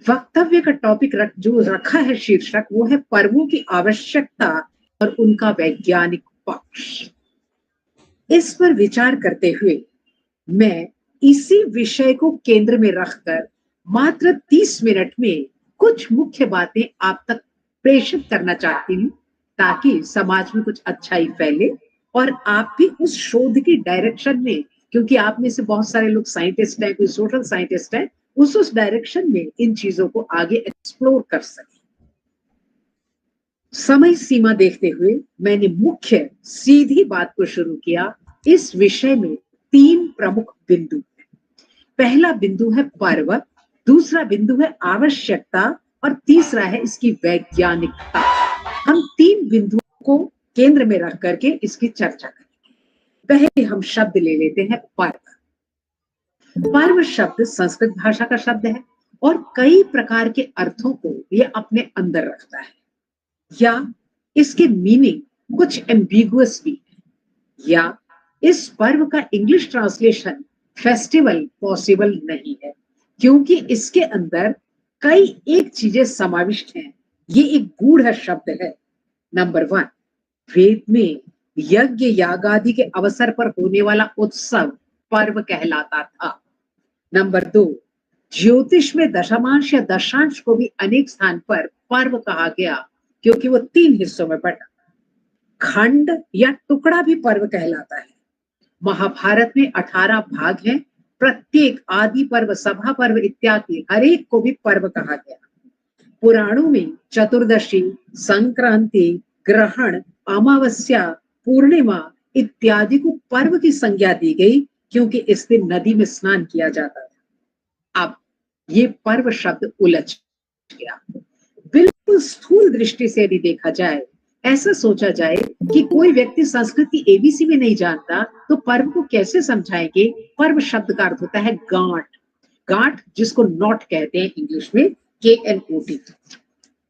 वक्तव्य का टॉपिक जो रखा है शीर्षक, वो है पर्वों की आवश्यकता और उनका वैज्ञानिक पक्ष। इस पर विचार करते हुए मैं इसी विषय को केंद्र में रखकर मात्र 30 मिनट में कुछ मुख्य बातें आप तक प्रेषित करना चाहती हूँ, ताकि समाज में कुछ अच्छाई फैले और आप भी उस शोध की डायरेक्शन में, क्योंकि आप में से बहुत सारे लोग साइंटिस्ट हैं, कोई सोशल साइंटिस्ट है, उस डायरेक्शन में इन चीजों को आगे एक्सप्लोर कर सके। समय सीमा देखते हुए मैंने मुख्य सीधी बात को शुरू किया। इस विषय में 3 प्रमुख बिंदु हैं। पहला बिंदु है पर्व, दूसरा बिंदु है आवश्यकता और तीसरा है इसकी वैज्ञानिकता। हम 3 बिंदुओं को केंद्र में रख करके इसकी चर्चा करेंगे। पहले हम शब्द ले लेते हैं पर्व। पर्व शब्द संस्कृत भाषा का शब्द है और कई प्रकार के अर्थों को यह अपने अंदर रखता है, या इसके मीनिंग कुछ एम्बिगुअस भी है, या इस पर्व का इंग्लिश ट्रांसलेशन फेस्टिवल पॉसिबल नहीं है, क्योंकि इसके अंदर कई एक चीजें समाविष्ट हैं। ये एक गूढ़ शब्द है। नंबर 1, वेद में यज्ञ यागादि के अवसर पर होने वाला उत्सव पर्व कहलाता था। नंबर 2, ज्योतिष में दशमांश या दशांश को भी अनेक स्थान पर पर्व कहा गया, क्योंकि वो 3 हिस्सों में बटा। खंड या टुकड़ा भी पर्व कहलाता है। महाभारत में 18 भाग हैं। प्रत्येक आदि पर्व, सभा पर्व इत्यादि हर एक को भी पर्व कहा गया। पुराणों में चतुर्दशी, संक्रांति, ग्रहण, अमावस्या, पूर्णिमा इत्यादि को पर्व की संज्ञा दी गई, क्योंकि इस दिन नदी में स्नान किया जाता था। अब ये पर्व शब्द उलझ गया। बिल्कुल स्थूल दृष्टि से यदि देखा जाए, ऐसा सोचा जाए कि कोई व्यक्ति संस्कृत की एबीसी में नहीं जानता, तो पर्व को कैसे समझाएंगे? पर्व शब्द का अर्थ होता है गांठ। गांठ, जिसको नॉट कहते हैं इंग्लिश में, KNOT।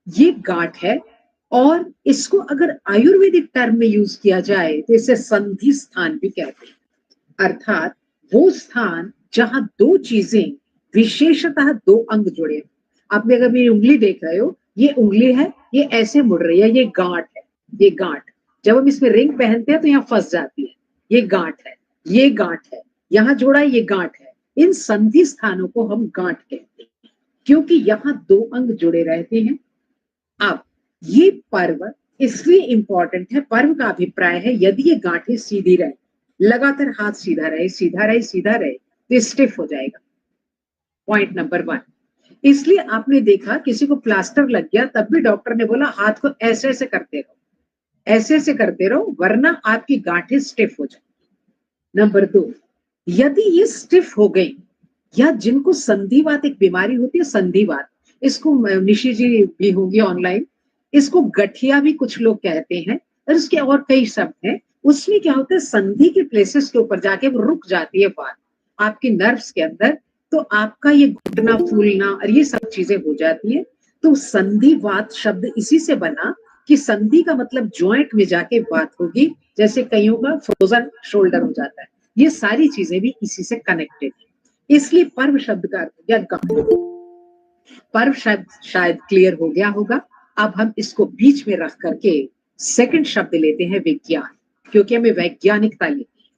ये गांठ है, और इसको अगर आयुर्वेदिक टर्म में यूज किया जाए तो इसे संधि स्थान भी कहते हैं। अर्थात वो स्थान जहां 2 चीजें, विशेषतः 2 अंग जुड़े। आप अगर मेरी उंगली देख रहे हो, ये उंगली है, ये ऐसे मुड़ रही है, ये गांठ है। ये गांठ, जब हम इसमें रिंग पहनते हैं तो यहाँ फंस जाती है। ये गांठ है, ये गांठ है, यहाँ जोड़ा है, ये गांठ है। इन संधि स्थानों को हम गांठ कहते हैं, क्योंकि यहाँ 2 अंग जुड़े रहते हैं। अब ये पर्व इसलिए इंपॉर्टेंट है, पर्व का अभिप्राय है यदि ये गांठें सीधी रहे, लगातार हाथ सीधा रहे, सीधा रहे, सीधा रहे, तो स्टिफ हो जाएगा। Point number 1। इसलिए आपने देखा किसी को प्लास्टर लग गया, तब भी डॉक्टर ने बोला हाथ को ऐसे ऐसे करते रहो, ऐसे ऐसे करते रहो, वरना आपकी गांठें स्टिफ हो जाएंगी। नंबर 2, यदि ये स्टिफ हो गई, या जिनको संधिवात एक बीमारी होती है, संधिवात, इसको निशी जी भी होंगी ऑनलाइन, इसको गठिया भी कुछ लोग कहते हैं, और इसके और कई शब्द हैं। उसमें क्या होता है, संधि के प्लेसेस के ऊपर जाके वो रुक जाती है बात आपके नर्व्स के अंदर, तो आपका ये घुटना फूलना और ये सब चीजें हो जाती है। तो संधिवात शब्द इसी से बना कि संधि का मतलब जॉइंट में जाके बात होगी, जैसे कईयों का फ्रोजन शोल्डर हो जाता है। ये सारी चीजें भी इसी से कनेक्टेड है। इसलिए पर्व शब्द का अर्थ या पर्व शायद क्लियर हो गया होगा। अब हम इसको बीच में रख करके सेकंड शब्द लेते हैं विज्ञान, क्योंकि हमें वैज्ञानिकता लेनी है।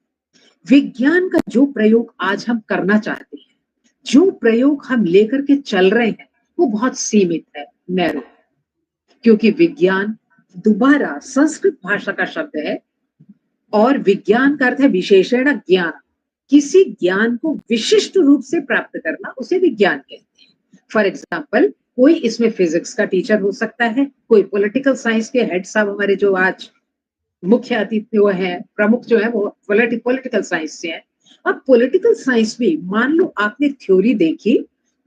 विज्ञान का जो प्रयोग आज हम करना चाहते हैं, जो प्रयोग हम लेकर के चल रहे हैं, वो बहुत सीमित है, नैरो। क्योंकि विज्ञान दोबारा संस्कृत भाषा का शब्द है, और विज्ञान का अर्थ है विशेषण ज्ञान। किसी ज्ञान को विशिष्ट रूप से प्राप्त करना, उसे विज्ञान कहते हैं। फॉर एग्जाम्पल, कोई इसमें फिजिक्स का टीचर हो सकता है, कोई पॉलिटिकल साइंस के हेड साहब, हमारे जो आज मुख्य अतिथि वो है, प्रमुख जो है, वो पॉलिटिकल साइंस से है। अब पॉलिटिकल साइंस में मान लो आपने थ्योरी देखी,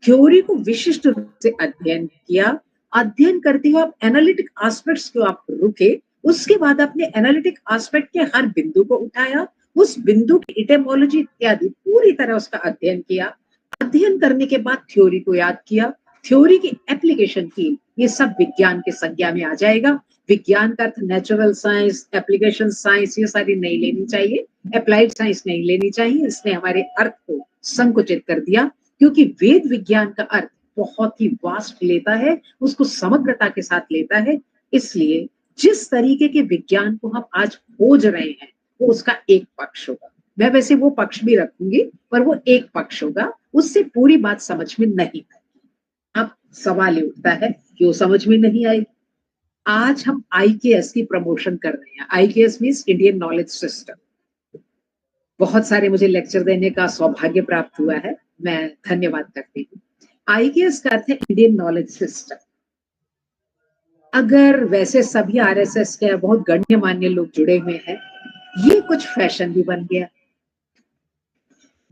थ्योरी को विशिष्ट रूप से अध्ययन किया, अध्ययन करते हुए आप एनालिटिक एस्पेक्ट्स को आप रुके, उसके बाद आपने एनालिटिक एस्पेक्ट के हर बिंदु को उठाया, उस बिंदु की इटेमोलॉजी इत्यादि पूरी तरह उसका अध्ययन किया। अध्ययन करने के बाद थ्योरी को याद किया, थ्योरी की एप्लीकेशन की, ये सब विज्ञान के संज्ञा में आ जाएगा। विज्ञान का अर्थ नेचुरल साइंस, एप्लीकेशन साइंस, ये सारी नहीं लेनी चाहिए, अप्लाइड साइंस नहीं लेनी चाहिए। इसने हमारे अर्थ को संकुचित कर दिया, क्योंकि वेद विज्ञान का अर्थ बहुत ही वास्ट लेता है, उसको समग्रता के साथ लेता है। इसलिए जिस तरीके के विज्ञान को हम आज खोज रहे हैं वो उसका एक पक्ष होगा। मैं वैसे वो पक्ष भी रखूंगी, पर वो एक पक्ष होगा, उससे पूरी बात समझ में नहीं आएगी। अब सवाल ये उठता है, क्यों समझ में नहीं आएगी? आज हम आईकेएस की प्रमोशन कर रहे हैं। IKS means Indian knowledge system. बहुत सारे मुझे लेक्चर देने का सौभाग्य प्राप्त हुआ है, मैं धन्यवाद करती हूँ। आईकेएस का अर्थ है इंडियन नॉलेज सिस्टम। अगर वैसे सभी आरएसएस के बहुत गण्यमान्य लोग जुड़े हुए हैं, ये कुछ फैशन भी बन गया।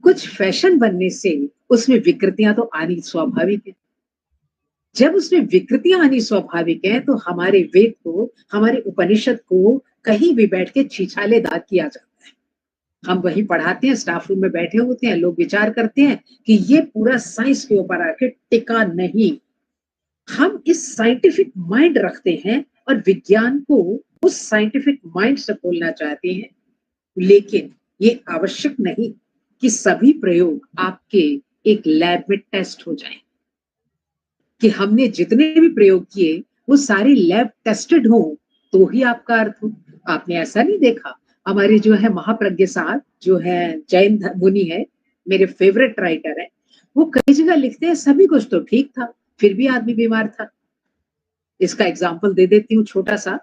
कुछ फैशन बनने से उसमें विकृतियां तो आनी स्वाभाविक है। जब उसमें विकृतियां आनी स्वाभाविक है तो हमारे वेद को, हमारे उपनिषद को कहीं भी बैठ के छिछालेदार किया जाता है। हम वही पढ़ाते हैं, स्टाफ रूम में बैठे होते हैं, लोग विचार करते हैं कि ये पूरा साइंस के ऊपर आके टिका नहीं। हम इस साइंटिफिक माइंड रखते हैं और विज्ञान को उस साइंटिफिक माइंड से खोलना चाहते हैं, लेकिन ये आवश्यक नहीं कि सभी प्रयोग आपके एक लैब में टेस्ट हो जाएं, कि हमने जितने भी प्रयोग किए वो सारे लैब टेस्टेड हो तो ही आपका अर्थ हो। आपने ऐसा नहीं देखा, हमारे जो है महाप्रज्ञ साहब जो है जैन मुनि है, मेरे फेवरेट राइटर है, वो कई जगह लिखते हैं सभी कुछ तो ठीक था फिर भी आदमी बीमार था। इसका एग्जाम्पल दे देती हूँ छोटा सा।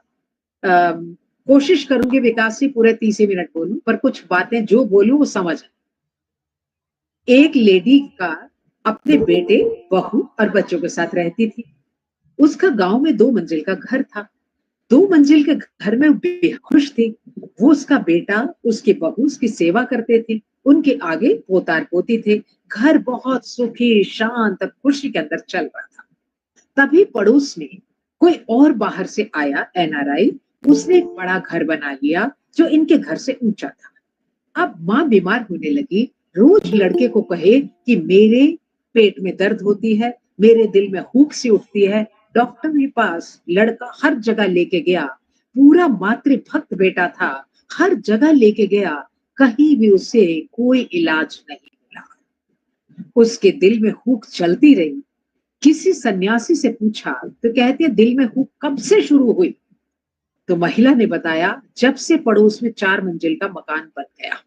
कोशिश करूंगी विकास से पूरे 30 मिनट बोलूं, पर कुछ बातें जो बोलूं वो समझ। एक लेडी का अपने बेटे, बहू और बच्चों के साथ रहती थी। उसका गांव में 2 मंजिल का घर था। 2 मंजिल के घर में बेहद खुश थी। वो, उसका बेटा, उसकी बहू उसकी सेवा करते थे, उनके आगे पोतार पोती थे। घर बहुत सुखी शांत और खुशी के अंदर चल रहा था। तभी पड़ोस में कोई और बाहर से आया, एनआरआई। उसने एक बड़ा घर बना लिया जो इनके घर से ऊंचा था। अब माँ बीमार होने लगी, रोज लड़के को कहे कि मेरे पेट में दर्द होती है, मेरे दिल में हुक सी उठती है। डॉक्टर के पास लड़का हर जगह लेके गया, पूरा मातृभक्त बेटा था, हर जगह लेके गया, कहीं भी उसे कोई इलाज नहीं मिला। उसके दिल में हुक चलती रही। किसी सन्यासी से पूछा तो कहते दिल में हुक कब से शुरू हुई? तो महिला ने बताया जब से पड़ोस में 4 मंजिल का मकान बन गया।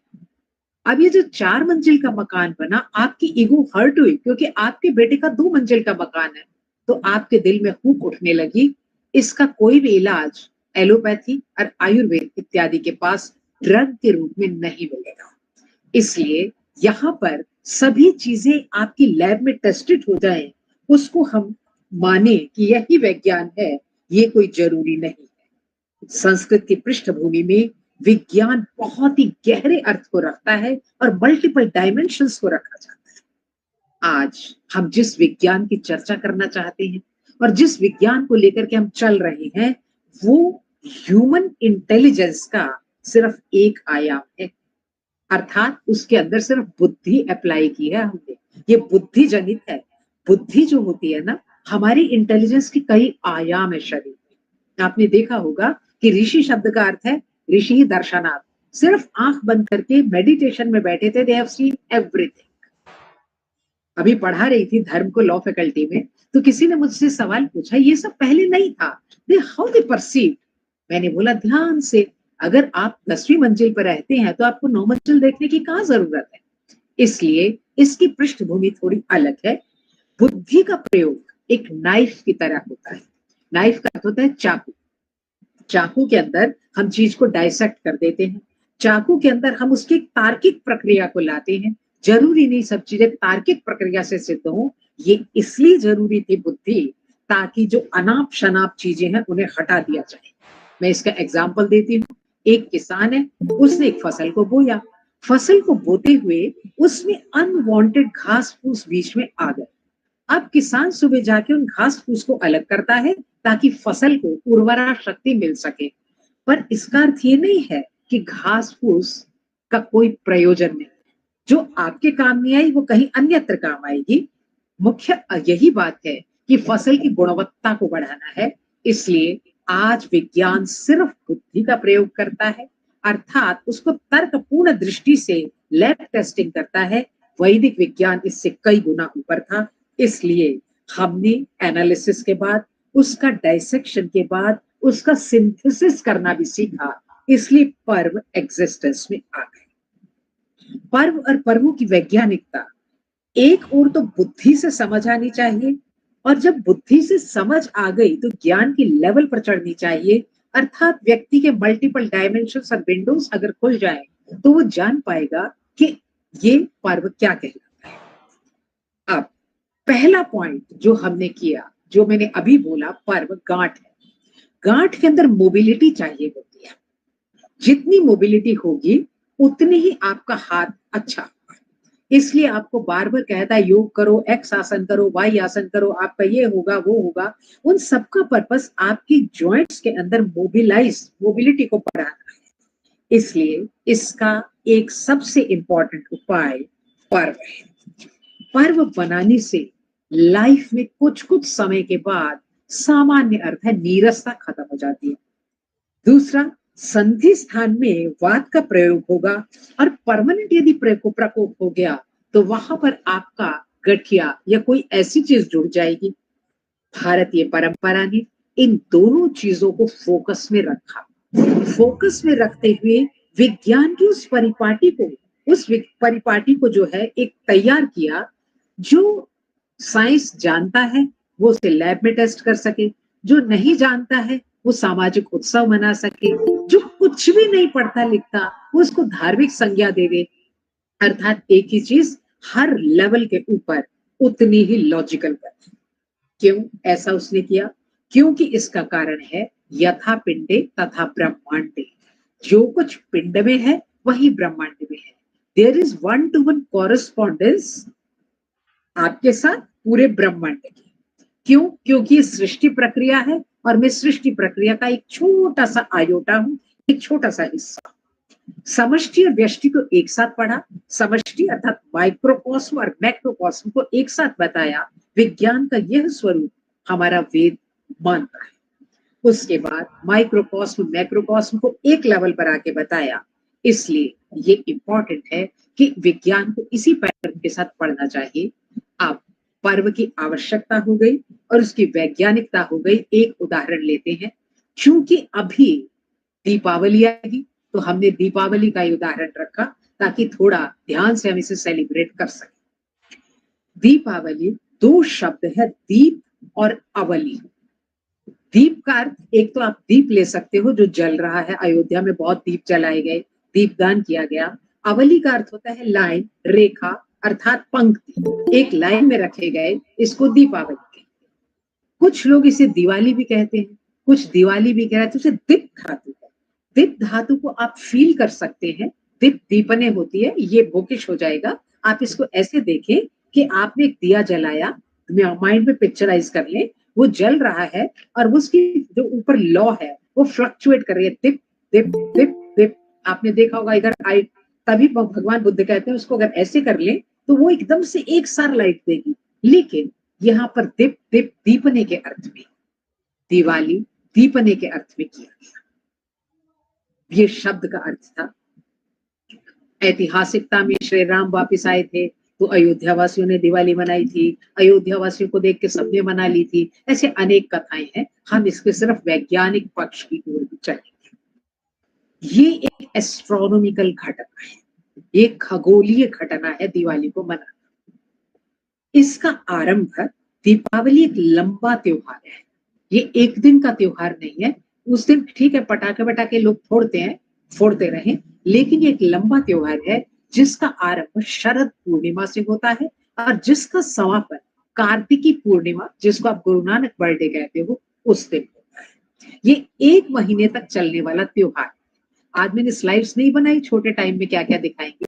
अब ये जो 4 मंजिल का मकान बना, आपकी ईगो हर्ट हुई क्योंकि आपके बेटे का 2 मंजिल का मकान है, तो आपके दिल में हुक उठने लगी। इसका कोई भी इलाज एलोपैथी और आयुर्वेद इत्यादि के पास ड्रग के रूप में नहीं मिलेगा। इसलिए यहाँ पर सभी चीजें आपकी लैब में टेस्टेड हो जाएं, उसको हम माने कि यही विज्ञान है, ये कोई जरूरी नहीं है। संस्कृत की पृष्ठभूमि में विज्ञान बहुत ही गहरे अर्थ को रखता है और मल्टीपल डायमेंशंस को रखा जाता है। आज हम जिस विज्ञान की चर्चा करना चाहते हैं और जिस विज्ञान को लेकर के हम चल रहे हैं, वो ह्यूमन इंटेलिजेंस का सिर्फ एक आयाम है, अर्थात उसके अंदर सिर्फ बुद्धि अप्लाई की है हमने। ये बुद्धि जनित है। बुद्धि जो होती है ना, हमारी इंटेलिजेंस की कई आयाम है शरीर में। आपने देखा होगा कि ऋषि शब्द का अर्थ है ऋषि दर्शनार्थ। सिर्फ आंख बंद करके मेडिटेशन में बैठे थे, दे हैव सीन एवरीथिंग। अभी पढ़ा रही थी धर्म को लॉ फैकल्टी में, तो किसी ने मुझसे सवाल पूछा ये सब पहले नहीं था, दे हाउ दे परसीव। मैंने बोला ध्यान से, अगर आप 10वीं मंजिल पर रहते हैं तो आपको 9 मंजिल देखने की कहाँ जरूरत है। इसलिए इसकी पृष्ठभूमि थोड़ी अलग है। बुद्धि का प्रयोग एक नाइफ की तरह होता है। नाइफ का अर्थ होता है चाकू। चाकू के अंदर हम चीज को डायसेक्ट कर देते हैं। चाकू के अंदर हम उसकी तार्किक प्रक्रिया को लाते हैं। जरूरी नहीं सब चीजें तार्किक प्रक्रिया से सिद्ध हो। ये इसलिए जरूरी थी बुद्धि, ताकि जो अनाप शनाप चीजें हैं उन्हें हटा दिया जाए। मैं इसका एग्जाम्पल देती हूँ। एक किसान है, उसने एक फसल को बोया। फसल को बोते हुए उसमें अनवांटेड घास फूस बीच में आ गए। अब किसान सुबह जाके उन घास फूस को अलग करता है ताकि फसल को उर्वरा शक्ति मिल सके। पर इसका अर्थ ये नहीं है कि घास फूस का कोई प्रयोजन नहीं। जो आपके काम नहीं आई वो कहीं अन्यत्र काम आएगी। मुख्य यही बात है कि फसल की गुणवत्ता को बढ़ाना है। इसलिए आज विज्ञान सिर्फ बुद्धि का प्रयोग करता है, अर्थात उसको तर्कपूर्ण दृष्टि से लैब टेस्टिंग करता है। वैदिक विज्ञान इससे कई गुना ऊपर था। इसलिए हमने एनालिसिस के बाद, उसका डाइसेक्शन के बाद, उसका सिंथेसिस करना भी सीखा, इसलिए पर्व एग्जिस्टेंस में आ गए। पर्व और पर्वों की वैज्ञानिकता एक और तो बुद्धि से समझ आनी चाहिए, और जब बुद्धि से समझ आ गई तो ज्ञान की लेवल पर चढ़नी चाहिए, अर्थात व्यक्ति के मल्टीपल डायमेंशंस और विंडोज अगर खुल जाए तो वो जान पाएगा कि ये पर्व क्या कहलाता है। अब पहला पॉइंट जो हमने किया, जो मैंने अभी बोला, पर्व गांठ है। गांठ के अंदर मोबिलिटी चाहिए होती है, जितनी मोबिलिटी होगी उतनी ही आपका हाथ अच्छा होगा। इसलिए आपको बार बार कहता है योग करो, एक्स आसन करो, वाई आसन करो, आपका ये होगा वो होगा। उन सबका पर्पस आपकी जॉइंट्स के अंदर मोबिलिटी को बढ़ाना है। इसलिए इसका एक सबसे इंपॉर्टेंट उपाय पर्व है। पर्व बनाने से लाइफ में कुछ कुछ समय के बाद सामान्य अर्थ है नीरसता खत्म हो जाती है। दूसरा, संधि स्थान में वात का प्रयोग होगा, और परमानेंट यदि प्रकोप हो गया तो वहां पर आपका गठिया या कोई ऐसी चीज जुड़ जाएगी। भारतीय परंपरा ने इन दोनों चीजों को फोकस में रखा। फोकस में रखते हुए विज्ञान की उस परिपाटी को जो है एक तैयार किया, जो साइंस जानता है वो उसे लैब में टेस्ट कर सके, जो नहीं जानता है वो सामाजिक उत्सव मना सके, जो कुछ भी नहीं पढ़ता लिखता वो उसको धार्मिक संज्ञा दे दे। अर्थात एक ही चीज हर लेवल के ऊपर उतनी ही लॉजिकल कर। क्यों ऐसा उसने किया? क्योंकि इसका कारण है यथा पिंडे तथा ब्रह्मांडे। जो कुछ पिंड में है वही ब्रह्मांड में है। There is one to one correspondence आपके साथ पूरे ब्रह्मांड की। क्यों? क्योंकि सृष्टि प्रक्रिया है और मैं सृष्टि प्रक्रिया का एक छोटा सा आयोटा हूं, एक छोटा सा हिस्सा। समष्टि और व्यष्टि को एक साथ पढ़ा, समष्टि अर्थात माइक्रोकॉस्म और मैक्रोकॉस्म को एक साथ बताया। विज्ञान का यह स्वरूप हमारा वेद मानता है। उसके बाद माइक्रोकॉस्म मैक्रोकॉस्म को एक लेवल पर आके बताया। इसलिए ये इंपॉर्टेंट है कि विज्ञान को इसी पैटर्न के साथ पढ़ना चाहिए। अब पर्व की आवश्यकता हो गई और उसकी वैज्ञानिकता हो गई। एक उदाहरण लेते हैं, क्योंकि अभी दीपावली आएगी तो हमने दीपावली का उदाहरण रखा ताकि थोड़ा ध्यान से हम इसे सेलिब्रेट कर सकें। दीपावली दो शब्द है, दीप और अवली। दीप का अर्थ, एक तो आप दीप ले सकते हो जो जल रहा है, अयोध्या में बहुत दीप जलाए गए, दीपदान किया गया। अवली का अर्थ होता है लाइन, रेखा, अर्थात पंक्ति, एक लाइन में रखे गए, इसको दीपावली कहते हैं। कुछ लोग इसे दिवाली भी कहते हैं, कुछ दिवाली भी कह रहे थे। उसे दीप धातु है। दीप धातु को आप फील कर सकते हैं। दीप दीपने होती है, ये बोकिश हो जाएगा। आप इसको ऐसे देखें कि आपने एक दिया जलाया, माइंड में पिक्चराइज कर ले, वो जल रहा है और उसकी जो ऊपर लौ है वो फ्लक्चुएट कर रही है, दिप दिप दिप दिप। आपने देखा होगा इधर आई, तभी भगवान बुद्ध कहते हैं उसको अगर ऐसे कर ले तो वो एकदम से एक सार लाइट देगी। लेकिन यहाँ पर दीप दीप दीपने के अर्थ में, दिवाली दीपने के अर्थ में किया गया। ये शब्द का अर्थ था। ऐतिहासिकता में श्री राम वापिस आए थे तो अयोध्या वासियों ने दिवाली मनाई थी, अयोध्या वासियों को देख के सबने मना ली थी। ऐसे अनेक कथाएं हैं। हम इसके सिर्फ वैज्ञानिक पक्ष की ओर भी चलेंगे। ये एक एस्ट्रोनॉमिकल घटना है, एक खगोलीय घटना है दिवाली को मनाना। इसका आरंभ, दीपावली एक लंबा त्योहार है, ये एक दिन का त्योहार नहीं है। उस दिन ठीक है पटाखे वटाखे लोग फोड़ते हैं, फोड़ते रहे, लेकिन ये एक लंबा त्योहार है जिसका आरंभ शरद पूर्णिमा से होता है और जिसका समापन कार्तिकी पूर्णिमा, जिसको आप गुरु नानक बर्थडे कहते हो, उस दिन होता है। ये एक महीने तक चलने वाला त्योहार। आज मैंने स्लाइड्स नहीं बनाई, छोटे टाइम में क्या क्या दिखाएंगे।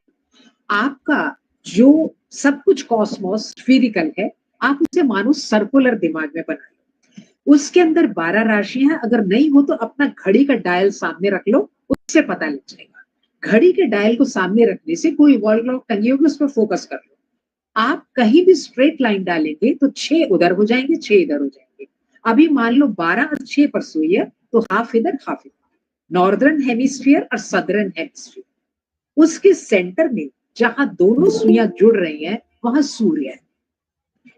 आपका जो सब कुछ कॉस्मोस स्फीरिकल है, आप उसे मानो सर्कुलर दिमाग में बना लो। उसके अंदर 12 राशियां, अगर नहीं हो तो अपना घड़ी का डायल सामने रख लो, उससे पता लग जाएगा। घड़ी के डायल को सामने रखने से कोई वॉल क्लॉक टंगी होगी उस पर फोकस कर लो। आप कहीं भी स्ट्रेट लाइन डालेंगे तो 6 उधर हो जाएंगे, 6 इधर हो जाएंगे। अभी मान लो 12 और 6 पर सुई है तो हाफ इधर हाफ इधर, नॉर्दर्न हेमिस्फीयर और सदर्न हेमिस्फीयर। उसके सेंटर में जहां दोनों सुइयां जुड़ रही हैं वहां सूर्य है।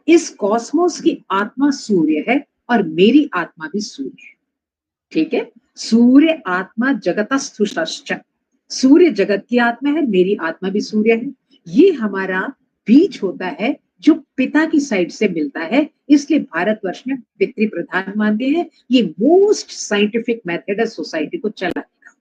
इस कॉस्मोस की आत्मा सूर्य है और मेरी आत्मा भी सूर्य है। ठीक है, सूर्य आत्मा जगतस्थुषश्च, सूर्य जगत की आत्मा है, मेरी आत्मा भी सूर्य है। ये हमारा बीज होता है जो पिता की साइड से मिलता है, इसलिए भारतवर्ष में पितृ प्रधान मानते हैं। ये मोस्ट साइंटिफिक मेथड है सोसाइटी को चलाने का।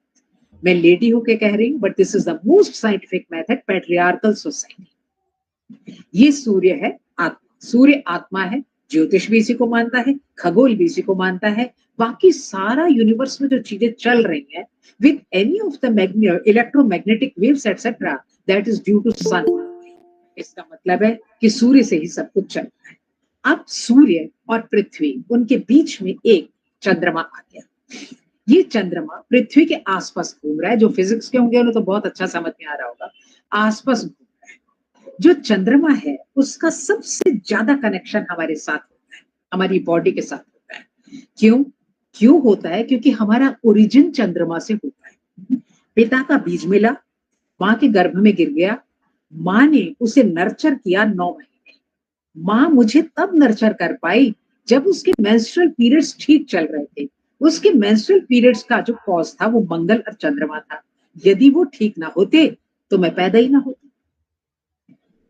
मैं लेडी होके कह रही हूँ, but this is the most scientific method, patriarchal society. ये सूर्य है आत्मा, सूर्य आत्मा है। ज्योतिष भी इसी को मानता है, खगोल भी इसी को मानता है। बाकी सारा यूनिवर्स में जो चीजें चल रही हैं with any of the electromagnetic waves etcetera, that is due to sun. इसका मतलब है कि सूर्य से ही सब कुछ चल रहा है। अब सूर्य और पृथ्वी, उनके बीच में एक चंद्रमा आ गया। ये चंद्रमा पृथ्वी के आसपास घूम रहा है। जो फिजिक्स के होंगे उन्हें तो बहुत अच्छा समझ में आ रहा होगा, आसपास घूम रहा है। जो चंद्रमा है उसका सबसे ज्यादा कनेक्शन हमारे साथ होता है, हमारी बॉडी के साथ होता है। क्यों होता है? क्योंकि हमारा ओरिजिन चंद्रमा से होता है। पिता का बीज मिला, माँ के गर्भ में गिर गया, माँ ने उसे नर्चर किया 9 महीने। माँ मुझे तब नर्चर कर पाई जब उसके मेंस्ट्रुअल पीरियड्स ठीक चल रहे थे। उसके मेंस्ट्रुअल पीरियड्स का जो कॉज था वो मंगल और चंद्रमा था। यदि वो ठीक ना होते तो मैं पैदा ही ना होती।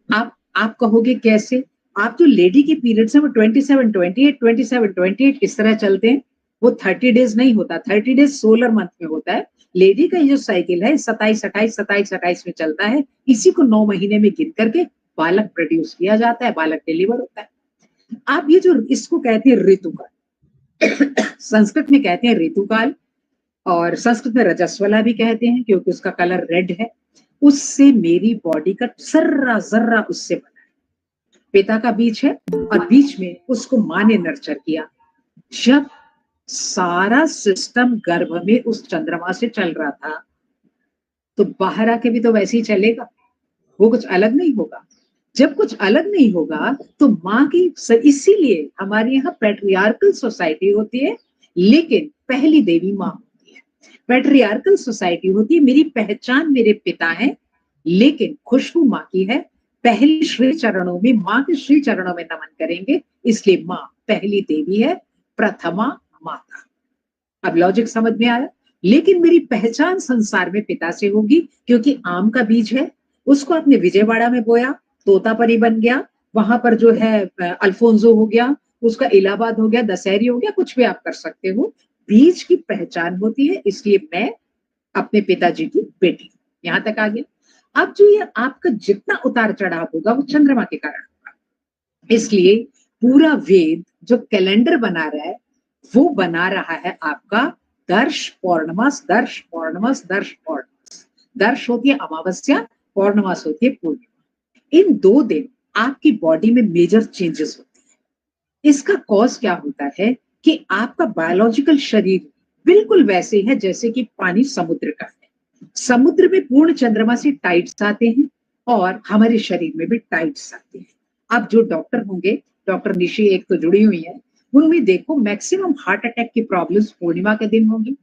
आप कहोगे कैसे? आप जो लेडी के पीरियड्स हैं वो 27 28 इस तरह चलते हैं। वो 30 डेज नहीं होता, 30 डेज सोलर मंथ में होता है। लेडी का जो साइकिल है 27 28 में चलता है। इसी को 9 महीने में गिन करके बालक प्रोड्यूस किया जाता है, बालक डिलीवर होता है। आप ये जो इसको कहते हैं ऋतुकाल, संस्कृत में कहते हैं ऋतुकाल, और संस्कृत में रजस्वला भी कहते हैं क्योंकि उसका कलर रेड है। उससे मेरी बॉडी का जर्रा जर्रा उससे बना है। पिता का बीज है और बीच में उसको माँ ने नर्चर किया। जब सारा सिस्टम गर्भ में उस चंद्रमा से चल रहा था तो बाहर आके भी तो वैसे ही चलेगा, वो कुछ अलग नहीं होगा। जब कुछ अलग नहीं होगा तो माँ की, इसीलिए हमारे यहाँ पैट्रियार्कल सोसाइटी होती है, लेकिन पहली देवी माँ होती है। पैट्रियार्कल सोसाइटी होती है, मेरी पहचान मेरे पिता है, लेकिन खुशबू माँ की है। पहली श्री चरणों में, माँ के श्री चरणों में नमन करेंगे, इसलिए माँ पहली देवी है, प्रथमा माता। अब लॉजिक समझ में आया? लेकिन मेरी पहचान संसार में पिता से होगी, क्योंकि आम का बीज है, उसको आपने विजयवाड़ा में बोया, तोतापरी बन गया, वहां पर जो है अल्फोंसो हो गया, उसका इलाहाबाद हो गया, दशहरी हो गया, कुछ भी आप कर सकते हो। बीज की पहचान होती है, इसलिए मैं अपने पिताजी की बेटी। यहां तक आ गया। अब जो ये आपका जितना उतार चढ़ाव होगा वो चंद्रमा के कारण होगा। इसलिए पूरा वेद जो कैलेंडर बना रहा है वो बना रहा है आपका दर्श पौर्णमास, दर्श पौर्णमास, दर्श पौर्णमास। दर्श होती है अमावस्या, पौर्णमास होती है पूर्णिमा। इन 2 दिन आपकी बॉडी में मेजर चेंजेस होते हैं। इसका कॉज क्या होता है कि आपका बायोलॉजिकल शरीर बिल्कुल वैसे है जैसे कि पानी समुद्र का है। समुद्र में पूर्ण चंद्रमा से टाइड्स आते हैं और हमारे शरीर में भी टाइड्स आते हैं। अब जो डॉक्टर होंगे, डॉक्टर निशी एक तो जुड़ी हुई है, उनमें देखो मैक्सिमम हार्ट अटैक की प्रॉब्लम्स पूर्णिमा के दिन होंगी,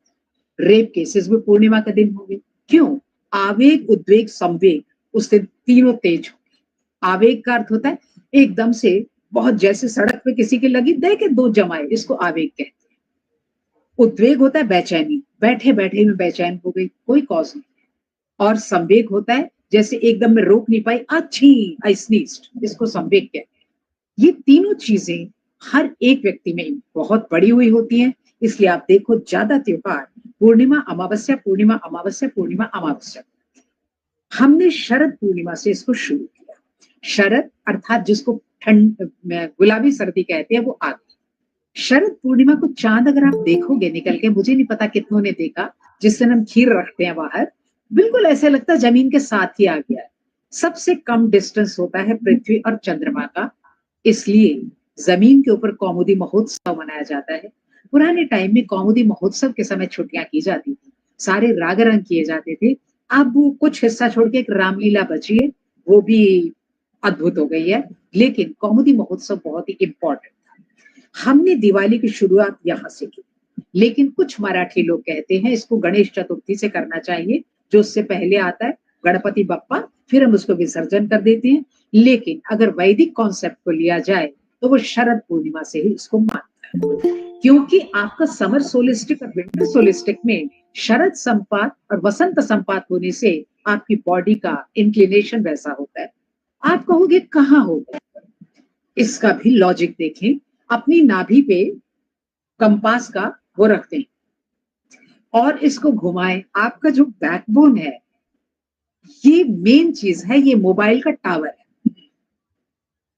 रेप केसेस भी पूर्णिमा के दिन होंगे। क्यों? आवेग, उद्वेग, संवेग उस दिन तीनों तेज होंगे। आवेग का अर्थ होता है एकदम से बहुत, जैसे सड़क पे किसी की लगी दे के 2 जमाए, इसको आवेग कहते हैं। उद्वेग होता है बेचैनी, बैठे बैठे में बेचैन हो गई, कोई कॉज नहीं। और संवेग होता है जैसे एकदम में रोक नहीं पाई, अच्छी आई स्नीज्ड, इसको संवेग कहते हैं। ये तीनों चीजें हर एक व्यक्ति में बहुत बड़ी हुई होती हैं। इसलिए आप देखो ज्यादा त्योहार पूर्णिमा अमावस्या, पूर्णिमा अमावस्या, पूर्णिमा अमावस्या। हमने शरद पूर्णिमा से इसको शुरू किया। शरद अर्थात जिसको ठंड, गुलाबी सर्दी कहते हैं, वो आ गई। शरद पूर्णिमा को चांद अगर आप देखोगे निकल के, मुझे नहीं पता कितनों ने देखा, जिस दिन हम खीर रखते हैं बाहर, बिल्कुल ऐसे लगता है जमीन के साथ ही आ गया है। सबसे कम डिस्टेंस होता है पृथ्वी और चंद्रमा का, इसलिए जमीन के ऊपर कौमुदी महोत्सव मनाया जाता है। पुराने टाइम में कौमुदी महोत्सव के समय छुट्टियां की जाती थी, सारे राग रंग किए जाते थे। अब वो कुछ हिस्सा छोड़ के एक रामलीला बची है, वो भी अद्भुत हो गई है, लेकिन कौमुदी महोत्सव बहुत ही इंपॉर्टेंट था। हमने दिवाली की शुरुआत यहाँ से की, लेकिन कुछ मराठी लोग कहते हैं इसको गणेश चतुर्थी से करना चाहिए, जो उससे पहले आता है गणपति बप्पा, फिर हम उसको विसर्जन कर देते हैं। लेकिन अगर वैदिक कॉन्सेप्ट को लिया जाए तो वो शरद पूर्णिमा से ही इसको मानता है, क्योंकि आपका समर सोलिस्टिक और विंटर सोलिस्टिक में शरद संपात और वसंत संपात होने से आपकी बॉडी का इंक्लिनेशन वैसा होता है। आप कहोगे कहाँ होगा, इसका भी लॉजिक देखें। अपनी नाभि पे कंपास का वो रखते हैं और इसको घुमाएं, आपका जो बैकबोन है, ये मेन चीज है, ये मोबाइल का टावर है।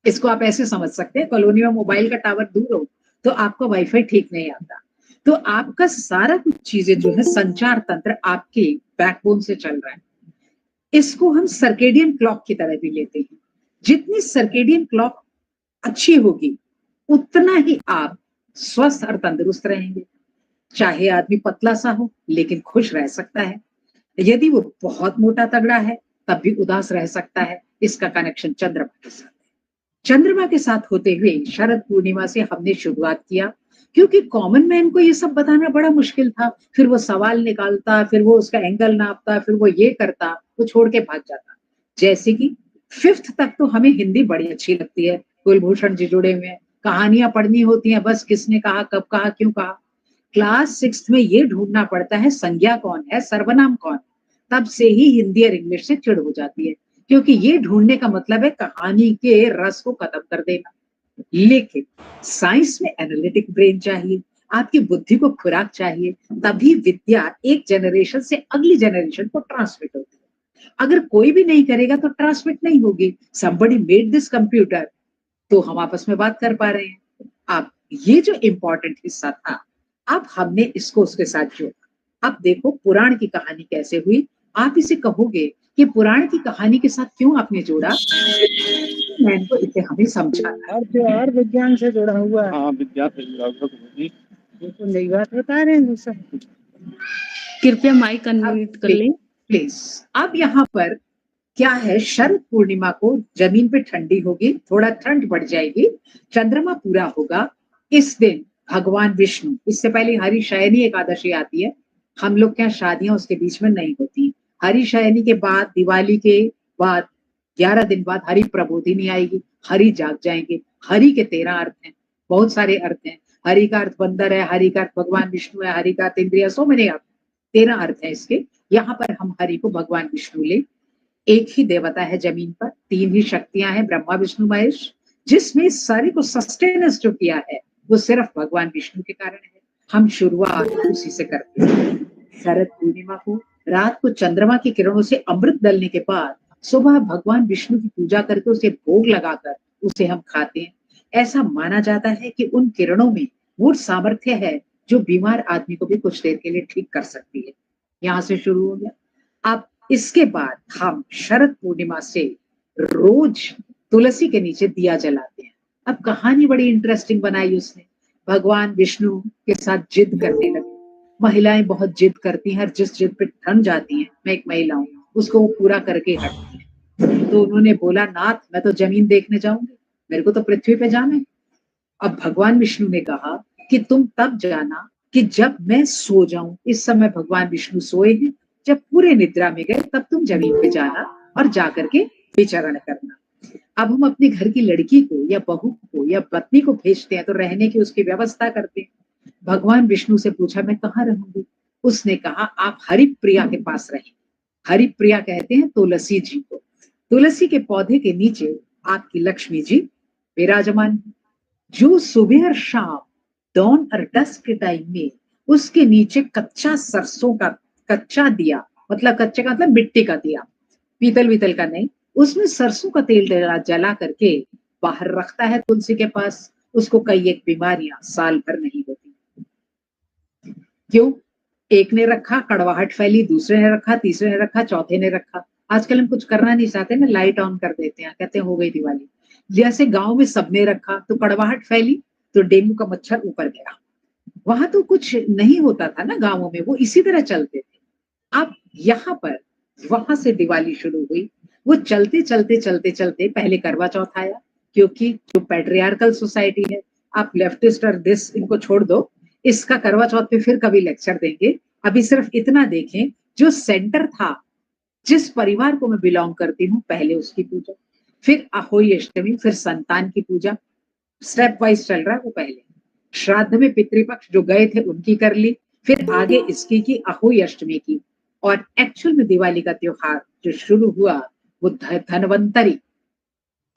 इसको आप ऐसे समझ सकते हैं, कॉलोनी में मोबाइल का टावर दूर हो तो आपका वाईफाई ठीक नहीं आता, तो आपका सारा कुछ चीजें जो है संचार तंत्र आपके बैकबोन से चल रहा है। इसको हम सर्केडियन क्लॉक की तरह भी लेते हैं। जितनी सर्केडियन क्लॉक अच्छी होगी उतना ही आप स्वस्थ और तंदुरुस्त रहेंगे। चाहे आदमी पतला सा हो लेकिन खुश रह सकता है, यदि वो बहुत मोटा तगड़ा है तब भी उदास रह सकता है। इसका कनेक्शन चंद्रमा के साथ है। चंद्रमा के साथ होते हुए शरद पूर्णिमा से हमने शुरुआत किया, क्योंकि कॉमन मैन को ये सब बताना बड़ा मुश्किल था। फिर वो सवाल निकालता, फिर वो उसका एंगल नापता, फिर वो ये करता, वो छोड़ के भाग जाता। जैसे कि 5th तक तो हमें हिंदी बड़ी अच्छी लगती है, कुलभूषण जी जुड़े हुए हैं, कहानियां पढ़नी होती हैं, बस किसने कहा, कब कहा, क्यों कहा। क्लास 6th में ये ढूंढना पड़ता है संज्ञा कौन है, सर्वनाम कौन। तब से ही हिंदी और इंग्लिश से चिढ़ हो जाती है, क्योंकि ये ढूंढने का मतलब है कहानी के रस को खत्म कर देना। लेकिन साइंस में एनालिटिक ब्रेन चाहिए, आपकी बुद्धि को खुराक चाहिए, तभी विद्या एक जनरेशन से अगली जनरेशन को ट्रांसमिट होती है। अगर कोई भी नहीं करेगा तो ट्रांसमिट नहीं होगी। somebody made this computer, तो हम आपस में बात कर पा रहे हैं। अब ये जो इंपॉर्टेंट हिस्सा था, अब हमने इसको उसके साथ जोड़ा। अब देखो पुराण की कहानी कैसे हुई। आप इसे कहोगे कि पुराण की कहानी के साथ क्यों आपने जोड़ा, मैं इनको इसे हमें समझाना। और त्योहार विज्ञान से जुड़ा हुआ है। हाँ, विज्ञान से जुड़ा हुआ है, बिल्कुल नई बात बता रहे हैं सब। कृपया माइक अनम्यूट कर लें प्लीज। अब यहाँ पर क्या है, शरद पूर्णिमा को जमीन पे ठंडी होगी, थोड़ा ठंड बढ़ जाएगी, चंद्रमा पूरा होगा। इस दिन भगवान विष्णु, इससे पहले हरिशयनी एकादशी आती है, हम लोग क्या शादियां उसके बीच में नहीं होती। हरिशयनी के बाद, दिवाली के बाद 11 दिन बाद हरि प्रबोधिनी आएगी, हरि जाग जाएंगे। हरि के 13 अर्थ हैं, बहुत सारे अर्थ हैं। हरि का अर्थ बंदर है, हरि का अर्थ भगवान विष्णु है, हरि का अर्थ इंद्रिया, सो मैंने 13 अर्थ है इसके। यहाँ पर हम हरि को भगवान विष्णु ले। एक ही देवता है जमीन पर, 3 ही शक्तियां हैं, ब्रह्मा विष्णु महेश, जिसमें सारी को सस्टेनेंस जो किया है वो सिर्फ भगवान विष्णु के कारण है। हम शुरुआत उसी से करते हैं। शरद पूर्णिमा को रात को चंद्रमा की किरणों से अमृत डलने के बाद सुबह भगवान विष्णु की पूजा करके उसे भोग लगाकर उसे हम खाते हैं। ऐसा माना जाता है कि उन किरणों में वो सामर्थ्य है जो बीमार आदमी को भी कुछ देर के लिए ठीक कर सकती है। यहाँ से शुरू हो गया। अब इसके बाद हम शरद पूर्णिमा से रोज तुलसी के नीचे दिया जलाते हैं। अब कहानी बड़ी इंटरेस्टिंग बनाई उसने। भगवान विष्णु के साथ जिद करने लगे। महिलाएं बहुत जिद करती हैं और जिस जिद पे ठन जाती हैं, मैं एक महिला हूँ, उसको वो पूरा करके हटती है। तो उन्होंने बोला, नाथ मैं तो जमीन देखने जाऊंगी, मेरे को तो पृथ्वी पे जाना है। अब भगवान विष्णु ने कहा कि तुम तब जाना कि जब मैं सो जाऊं। इस समय भगवान विष्णु सोए हैं, जब पूरे निद्रा में गए तब तुम जमीन पे जाना और जाकर के विचरण करना। अब हम अपने घर की लड़की को या बहू को या पत्नी को भेजते हैं तो रहने की उसकी व्यवस्था करते हैं। भगवान विष्णु से पूछा, मैं कहाँ रहूंगी? उसने कहा, आप हरिप्रिया के पास रहें। हरिप्रिया कहते हैं तुलसी जी को। तुलसी के पौधे के नीचे आपकी लक्ष्मी जी विराजमान है, जो सुबह और शाम, dawn और dusk के टाइम में उसके नीचे कच्चा सरसों का कच्चा दिया, मतलब कच्चे का मतलब मिट्टी का दिया, पीतल वीतल का नहीं, उसमें सरसों का तेल जला करके बाहर रखता है तुलसी के पास। उसको कई एक बीमारियां साल भर नहीं होती। क्यों? एक ने रखा, कड़वाहट फैली, दूसरे ने रखा, तीसरे ने रखा, चौथे ने रखा। आजकल हम कुछ करना नहीं चाहते ना, लाइट ऑन कर देते हैं, कहते हैं हो गई दिवाली। जैसे गांव में सबने रखा तो कड़वाहट फैली, तो डेंगू का मच्छर ऊपर गया। वहां तो कुछ नहीं होता था ना गांवों में, वो इसी तरह चलते थे। अब यहाँ पर वहां से दिवाली शुरू हुई। वो चलते चलते चलते चलते पहले करवा चौथ आया, क्योंकि जो पैट्रियार्कल सोसाइटी है, आप लेफ्टिस्ट और दिस इनको छोड़ दो, इसका करवा चौथ पे फिर कभी लेक्चर देंगे। अभी सिर्फ इतना देखें, जो सेंटर था, जिस परिवार को मैं बिलोंग करती हूँ, पहले उसकी पूजा, फिर अहोई अष्टमी, फिर संतान की पूजा, स्टेप वाइज चल रहा है वो पहले। श्राद्ध में पितृपक्ष जो गए थे उनकी कर ली, फिर आगे इसकी की अहोई अष्टमी की, और एक्चुअल में दिवाली का त्योहार जो शुरू हुआ वो धनवंतरी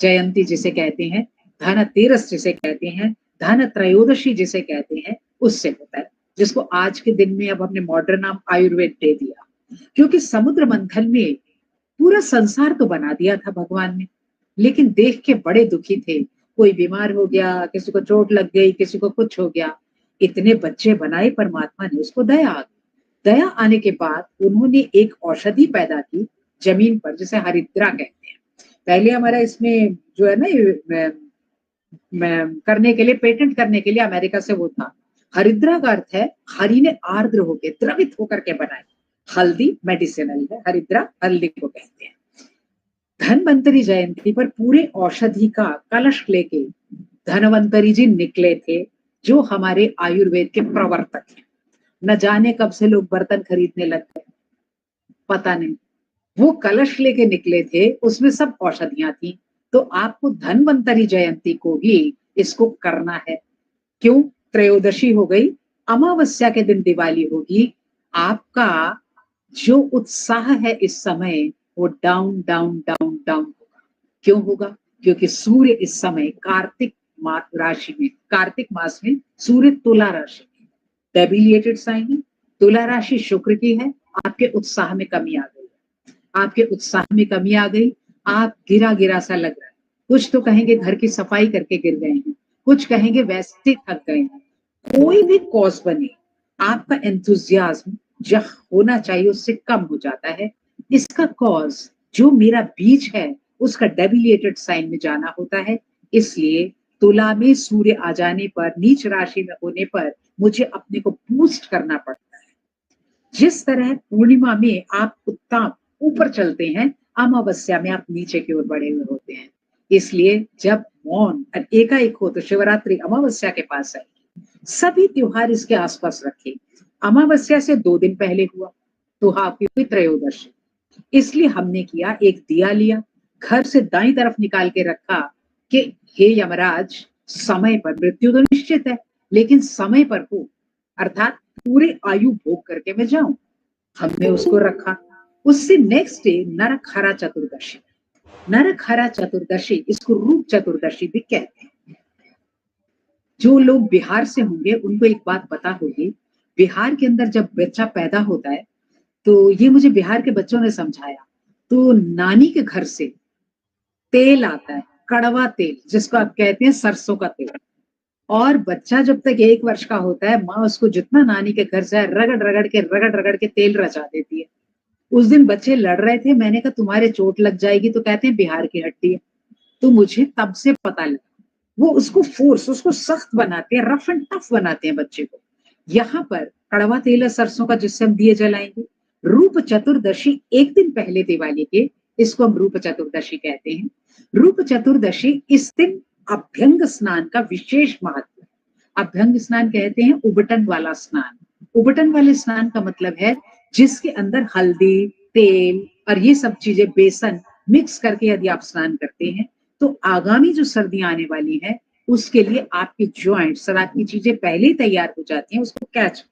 जयंती जिसे कहते हैं, धनतेरस जिसे कहते हैं, धन त्रयोदशी जिसे कहते हैं, उससे होता है, जिसको आज के दिन में अब हमने मॉडर्न नाम आयुर्वेद दे दिया। क्योंकि समुद्र मंथन में पूरा संसार तो बना दिया था भगवान ने, लेकिन देख के बड़े दुखी थे। कोई बीमार हो गया, किसी को चोट लग गई, किसी को कुछ हो गया, इतने बच्चे बनाए परमात्मा ने, उसको दया आ गई। दया आने के बाद उन्होंने एक औषधि पैदा की जमीन पर जिसे हरिद्रा कहते हैं। पहले हमारा इसमें जो है ना करने के लिए, पेटेंट करने के लिए अमेरिका से वो था। हरिद्रा का अर्थ है हरि ने आर्द्र होकर द्रवित होकर के बनाई। हल्दी मेडिसिनल है, हरिद्रा हल्दी को कहते हैं। धनवंतरी जयंती पर पूरे औषधि का कलश लेके धनवंतरी जी निकले थे, जो हमारे आयुर्वेद के प्रवर्तक हैं। न जाने कब से लोग बर्तन खरीदने लग गए, पता नहीं। वो कलश लेके निकले थे, उसमें सब औषधियां थी। तो आपको धनवंतरी जयंती को भी इसको करना है। क्यों? त्रयोदशी हो गई, अमावस्या के दिन दिवाली होगी। आपका जो उत्साह है इस समय वो डाउन डाउन डाउन डाउन होगा। क्यों होगा? क्योंकि सूर्य इस समय कार्तिक राशि में, कार्तिक मास में सूर्य तुला राशि में डेबिलिएटेड साइन है। तुला राशि शुक्र की है। आपके उत्साह में कमी आ गई, आपके उत्साह में कमी आ गई। आप गिरा गिरा सा लग रहा है। कुछ तो कहेंगे घर की सफाई करके गिर गए हैं, कुछ कहेंगे वैसे थक गए हैं। कोई भी कॉज बने, आपका एंथुजियाज्म जो होना चाहिए उससे कम हो जाता है। इसका कॉज जो मेरा बीज है उसका डेबिलिएटेड साइन में जाना होता है। इसलिए तुला में सूर्य आ जाने पर, नीच राशि में होने पर मुझे अपने को बूस्ट करना पड़ता है। जिस तरह पूर्णिमा में आप उत्ताप ऊपर चलते हैं, अमावस्या में आप नीचे की ओर बढ़े हुए होते हैं। इसलिए जब मौन एकाएक हो तो शिवरात्रि अमावस्या के पास है। सभी त्योहार इसके आसपास रखे। अमावस्या से 2 दिन पहले हुआ तो आपकी हुई त्रयोदशी। इसलिए हमने किया, एक दिया लिया, घर से दाईं तरफ निकाल के रखा कि हे यमराज, समय पर, मृत्यु तो निश्चित है लेकिन समय पर हो, अर्थात पूरे आयु भोग करके मैं जाऊं। हमने उसको रखा। उससे नेक्स्ट डे नरक हरा चतुर्दशी। नरक हरा चतुर्दशी, इसको रूप चतुर्दशी भी कहते हैं। जो लोग बिहार से होंगे उनको एक बात पता होगी, बिहार के अंदर जब बच्चा पैदा होता है तो ये मुझे बिहार के बच्चों ने समझाया, तो नानी के घर से तेल आता है, कड़वा तेल, जिसको आप कहते हैं सरसों का तेल। और बच्चा जब तक 1 वर्ष का होता है, माँ उसको जितना नानी के घर से रगड़ रगड़ के तेल रचा देती है। उस दिन बच्चे लड़ रहे थे, मैंने कहा तुम्हारे चोट लग जाएगी, तो कहते हैं बिहार की हड्डी है। तो मुझे तब से पता लगा, वो उसको फोर्स, उसको सख्त बनाते हैं, रफ एंड टफ बनाते हैं बच्चे को। यहाँ पर कड़वा तेल है सरसों का, जिससे हम दिए जलाएंगे। रूप चतुर्दशी 1 दिन पहले दिवाली के, इसको हम रूप चतुर्दशी कहते हैं। रूप चतुर्दशी, इस दिन अभ्यंग स्नान का विशेष महत्व है। अभ्यंग स्नान कहते हैं उबटन वाला स्नान। उबटन वाले स्नान का मतलब है जिसके अंदर हल्दी, तेल और ये सब चीजें, बेसन मिक्स करके यदि आप स्नान करते हैं तो आगामी जो सर्दियां आने वाली है उसके लिए आपके जॉइंट्स और आपकी चीजें पहले ही तैयार हो जाती हैं, उसको कैच।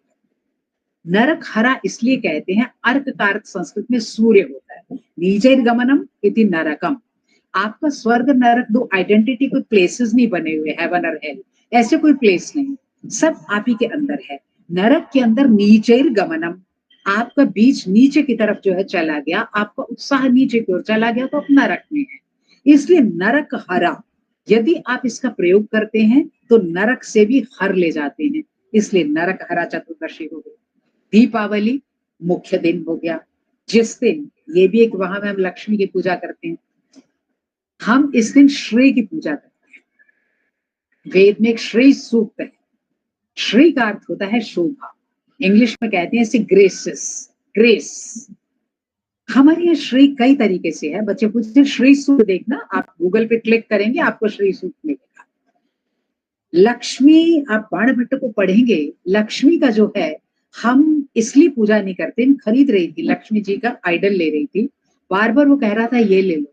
नरक हरा इसलिए कहते हैं, अर्क का अर्थ संस्कृत में सूर्य होता है। नीचैर्गमनम इति नरकम। आपका स्वर्ग नरक 2 आइडेंटिटी, कोई प्लेसेस नहीं बने हुए, हेवन और हेल, ऐसे कोई प्लेस नहीं, सब आप ही के अंदर है। नरक के अंदर नीचैर्गमनम, आपका बीच नीचे की तरफ जो है चला गया, आपका उत्साह नीचे की ओर चला गया, तो आप नरक में है। इसलिए नरक हरा, यदि आप इसका प्रयोग करते हैं तो नरक से भी हर ले जाते हैं। इसलिए नरक हरा चतुर्दशी हो गई। दीपावली मुख्य दिन हो गया, जिस दिन, ये भी एक, वहां में हम लक्ष्मी की पूजा करते हैं। हम इस दिन श्री की पूजा करते हैं। वेद में एक श्री सूक्त है। श्री का अर्थ होता है शोभा। इंग्लिश में कहते हैं इसे ग्रेसेस, ग्रेस। हमारे यहाँ श्री कई तरीके से है। बच्चे पूछते हैं श्री सूक्त देखना, आप गूगल पे क्लिक करेंगे आपको श्री सूक्त मिलेगा। लक्ष्मी, आप बाण भट्ट को पढ़ेंगे, लक्ष्मी का जो है, हम इसलिए पूजा नहीं करते। मैं खरीद रही थी, लक्ष्मी जी का आइडल ले रही थी, बार बार वो कह रहा था ये ले लो,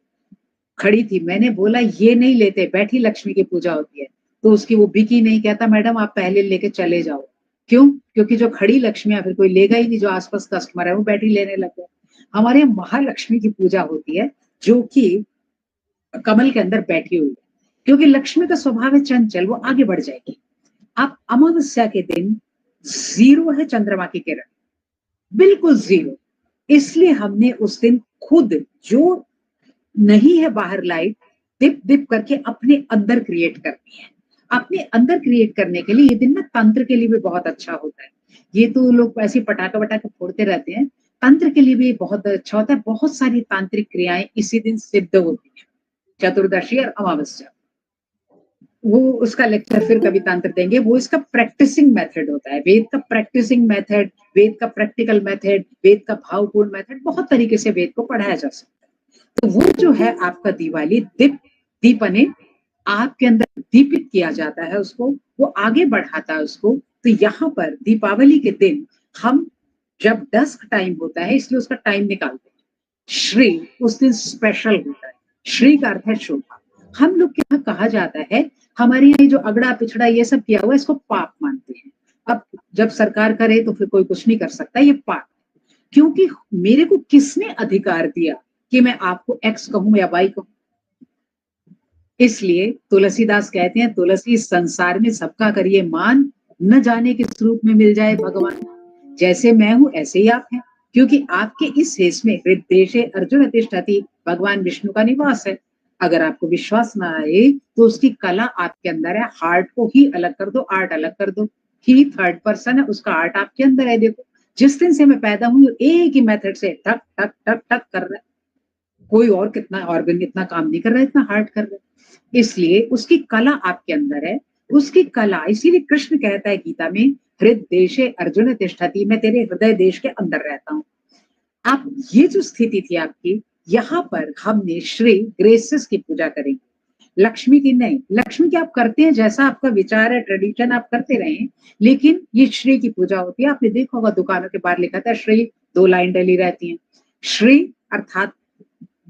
खड़ी थी, मैंने बोला ये नहीं लेते, बैठी लक्ष्मी की पूजा होती है। तो उसकी वो बिकी नहीं, कहता मैडम आप पहले लेके चले जाओ। क्यों? क्योंकि जो खड़ी लक्ष्मियां फिर कोई लेगा ही नहीं, जो आसपास कस्टमर है वो बैटरी लेने लग गए। हमारे यहाँ महालक्ष्मी की पूजा होती है जो कि कमल के अंदर बैठी हुई है, क्योंकि लक्ष्मी का स्वभाव है चंचल, वो आगे बढ़ जाएगी। आप अमावस्या के दिन 0 है चंद्रमा की किरण, बिल्कुल 0। इसलिए हमने उस दिन खुद जो नहीं है बाहर लाइट, दिप दिप करके अपने अंदर क्रिएट करनी है। अपने अंदर क्रिएट करने के लिए ये दिन ना तंत्र के लिए भी बहुत अच्छा होता है। ये तो लोग ऐसे पटाखे वटाखे फोड़ते रहते हैं, तंत्र के लिए भी बहुत अच्छा होता है। बहुत सारी तांत्रिक क्रियाएं इसी दिन सिद्ध होती है, चतुर्दशी और अमावस्या। वो उसका लेक्चर फिर कभी तंत्र देंगे। वो इसका प्रैक्टिसिंग मेथड होता है, वेद का प्रैक्टिसिंग मेथड, वेद का प्रैक्टिकल मेथड, वेद का भावपूर्ण मेथड, बहुत तरीके से वेद को पढ़ाया जा सकता है। तो वो जो है आपका दिवाली दीपने आपके अंदर दीपित किया जाता है, उसको वो आगे बढ़ाता है उसको। तो यहाँ पर दीपावली के दिन हम जब डस्क टाइम होता है इसलिए उसका टाइम निकालते हैं। श्री उस दिन स्पेशल होता है, श्री का अर्थ है शोभा। हम लोग के यहाँ कहा जाता है, हमारे यहाँ जो अगड़ा पिछड़ा ये सब किया हुआ इसको पाप मानते हैं। अब जब सरकार करे तो फिर कोई कुछ नहीं कर सकता, ये पाप। क्योंकि मेरे को किसने अधिकार दिया कि मैं आपको एक्स कहूं या वाई कहूं? इसलिए तुलसीदास कहते हैं, तुलसी संसार में सबका करिए मान, न जाने किस रूप में मिल जाए भगवान। जैसे मैं हूं ऐसे ही आप हैं, क्योंकि आपके इस हेस में हृदय अर्जुन तिष्ठति भगवान विष्णु का निवास है। अगर आपको विश्वास ना आए तो उसकी कला आपके अंदर है। हार्ट को ही अलग कर दो, आर्ट अलग कर दो। ही थर्ड पर्सन है, उसका आर्ट आपके अंदर है। देखो जिस दिन से मैं पैदा हूं एक ही मेथड से ठक ठक ठक ठक कर रहा है, कोई और कितना ऑर्गन इतना काम नहीं कर रहा है, इतना हार्ट कर रहा है। इसलिए उसकी कला आपके अंदर है, उसकी कला। इसीलिए कृष्ण कहता है गीता में, हृदय अर्जुन तिष्ठति, मैं तेरे हृदय देश के अंदर रहता हूं। आप ये जो स्थिति थी आपकी, यहाँ पर हमने श्री ग्रेसेस की पूजा करेंगे, लक्ष्मी की नहीं। लक्ष्मी की आप करते हैं, जैसा आपका विचार है, ट्रेडिशन आप करते रहे, लेकिन ये श्री की पूजा होती है। आपने देखा होगा दुकानों के बाहर लिखा था श्री, 2 लाइन डली रहती है। श्री अर्थात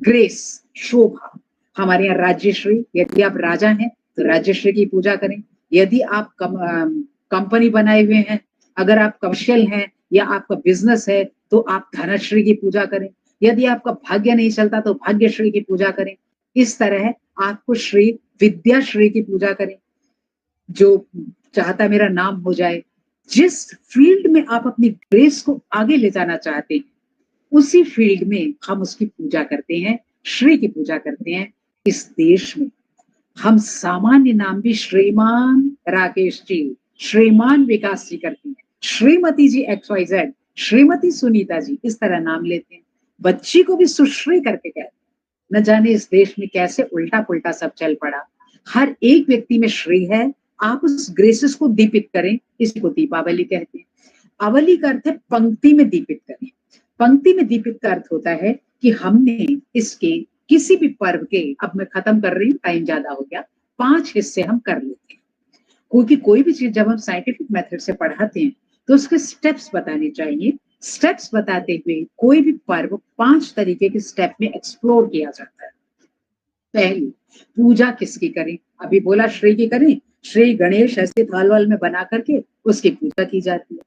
ग्रेस, शोभा। हमारे यहाँ राज्यश्री, यदि आप राजा हैं तो राज्यश्री की पूजा करें। यदि आप कंपनी बनाए हुए हैं, अगर आप कमर्शियल हैं या आपका बिजनेस है तो आप धनश्री की पूजा करें। यदि आपका भाग्य नहीं चलता तो भाग्यश्री की पूजा करें। इस तरह आपको श्री विद्याश्री की पूजा करें, जो चाहता मेरा नाम हो जाए। जिस फील्ड में आप अपनी ग्रेस को आगे ले जाना चाहते हैं उसी फील्ड में हम उसकी पूजा करते हैं, श्री की पूजा करते हैं। इस देश में हम सामान्य नाम भी श्रीमान राकेश जी, श्रीमान विकास जी करते हैं, श्रीमती जी XYZ, श्रीमती सुनीता जी, इस तरह नाम लेते हैं। बच्ची को भी सुश्री करके कहते हैं। न जाने इस देश में कैसे उल्टा पुल्टा सब चल पड़ा। हर एक व्यक्ति में श्री है, आप उस ग्रेसेस को दीपित करें, इसी को दीपावली कहते हैं। अवली का अर्थ है पंक्ति में दीपित करें। पंक्ति में दीपित का अर्थ होता है कि हमने इसके किसी भी पर्व के, अब मैं खत्म कर रही हूँ, टाइम ज्यादा हो गया, 5 हिस्से हम कर लेते हैं। क्योंकि कोई भी चीज जब हम साइंटिफिक मेथड से पढ़ाते हैं तो उसके स्टेप्स बताने चाहिए। स्टेप्स बताते हुए कोई भी पर्व 5 तरीके के स्टेप में एक्सप्लोर किया जाता है। पहली, पूजा किसकी करें? अभी बोला श्री की करें। श्री गणेश ऐसे थाल वाल में बना करके उसकी पूजा की जाती है।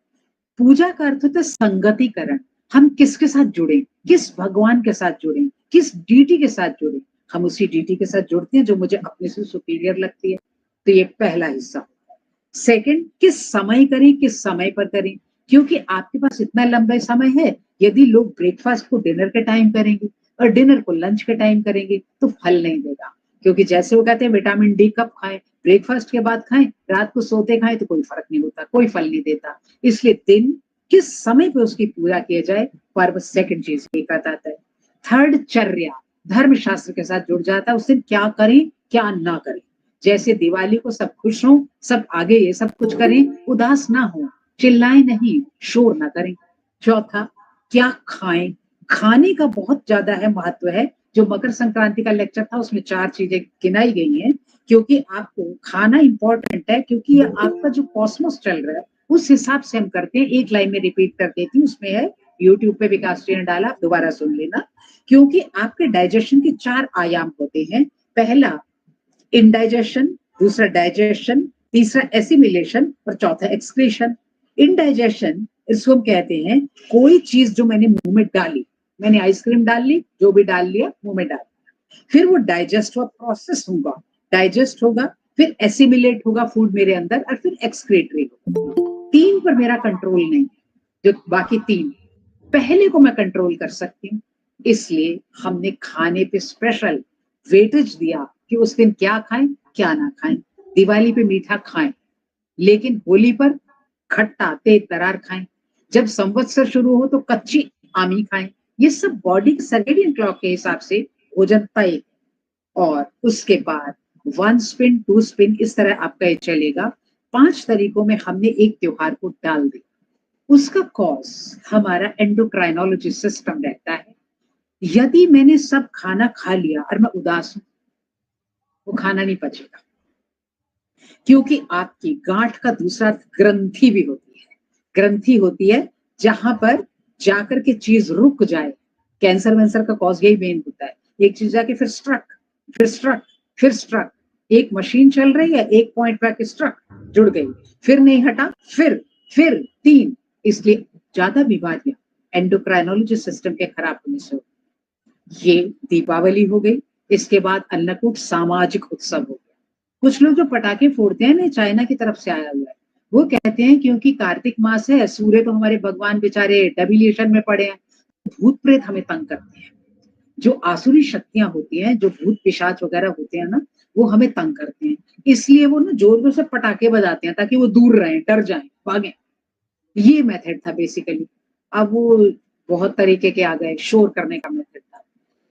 पूजा का अर्थ होता है संगतिकरण। हम किसके साथ जुड़े, किस भगवान के साथ जुड़े, किस डीटी के साथ जुड़े। हम उसी डीटी के साथ जुड़ते हैं जो मुझे अपने से सुपीरियर लगती है। तो ये पहला हिस्सा। सेकंड, किस समय करें, किस समय पर करें, क्योंकि आपके पास इतना लंबा समय है। यदि लोग ब्रेकफास्ट को डिनर के टाइम करेंगे और डिनर को लंच के टाइम करेंगे तो फल नहीं देगा। क्योंकि जैसे वो कहते हैं विटामिन डी कब खाएं, ब्रेकफास्ट के बाद खाएं, रात को सोते खाएं, तो कोई फर्क नहीं होता, कोई फल नहीं देता। इसलिए दिन किस समय पे उसकी पूजा किया जाए, पर्व सेकंड चीज एक आता है। थर्ड, चर्या, धर्म शास्त्र के साथ जुड़ जाता है। उस दिन क्या करें क्या ना करें। जैसे दिवाली को सब खुश हों, सब आगे ये सब कुछ करें, उदास ना हो, चिल्लाएं नहीं, शोर ना करें। चौथा, क्या खाएं। खाने का बहुत ज्यादा है महत्व है। जो मकर संक्रांति का लेक्चर था उसमें 4 चीजें गिनाई गई हैं, क्योंकि आपको खाना इंपॉर्टेंट है। क्योंकि ये आपका जो कॉस्मोस चल रहा है उस हिसाब से हम करते हैं। एक लाइन में रिपीट कर देती हूँ, उसमें है, यूट्यूब पे विकास जी ने डाला, दोबारा सुन लेना। क्योंकि आपके डाइजेशन के 4 आयाम होते हैं। पहला इंडाइजेशन, दूसरा डाइजेशन, तीसरा एसिमिलेशन और चौथा एक्सक्रीशन। इनडाइजेशन इसको हम कहते हैं कोई चीज जो मैंने मुंह में डाली, मैंने आइसक्रीम डाल ली, जो भी डाल लिया मुंह में डाल लिया, फिर वो डाइजेस्ट हुआ, प्रोसेस होगा, डाइजेस्ट होगा, फिर एसिमिलेट होगा फूड मेरे अंदर, और फिर एक्सक्रीटरी होगा। 3 पर मेरा कंट्रोल नहीं है, जो बाकी 3 पहले को मैं कंट्रोल कर सकती हूँ। इसलिए हमने खाने पे स्पेशल वेटेज दिया कि उस दिन क्या खाएं क्या ना खाएं। दिवाली पे मीठा खाएं, लेकिन होली पर खट्टा तेज तरार खाएं। जब संवत्सर शुरू हो तो कच्ची आमी खाएं। ये सब बॉडी के सर्केडियन क्लॉक के हिसाब से भोजन तय। और उसके बाद 1 स्पिन 2 स्पिन इस तरह आपका ये चलेगा। 5 तरीकों में हमने एक त्योहार को डाल दिया। उसका कॉज हमारा एंडोक्राइनोलॉजी सिस्टम रहता है। यदि मैंने सब खाना खा लिया और मैं उदास हूं, वो खाना नहीं पचेगा, क्योंकि आपकी गांठ का दूसरा ग्रंथि भी होती है। ग्रंथि होती है जहां पर जाकर के चीज रुक जाए। कैंसर वैंसर का कॉज यही मेन होता है। एक चीज जाके फिर स्ट्रक, फिर स्ट्रक, फिर स्ट्रक। एक मशीन चल रही है, एक पॉइंट पे स्ट्रक, जुड़ गई, फिर नहीं हटा, फिर 3। इसलिए ज्यादा बीमारियां एंडोक्राइनोलॉजी सिस्टम के खराब होने से। ये दीपावली हो गई। इसके बाद अन्नकूट सामाजिक उत्सव हो गया। कुछ लोग जो पटाखे फोड़ते हैं ना, चाइना की तरफ से आया हुआ है। वो कहते हैं क्योंकि कार्तिक मास है, सूर्य तो हमारे भगवान बेचारे डेबिलिएशन में पड़े हैं, भूत प्रेत हमें तंग करते हैं। जो आसुरी शक्तियां होती हैं, जो भूत पिशाच वगैरह होते हैं ना, वो हमें तंग करते हैं। इसलिए वो ना जोर जोर से पटाखे बजाते हैं ताकि वो दूर रहें, डर जाएं, भागें। ये मेथड था बेसिकली। अब वो बहुत तरीके के आ गए, शोर करने का मेथड था।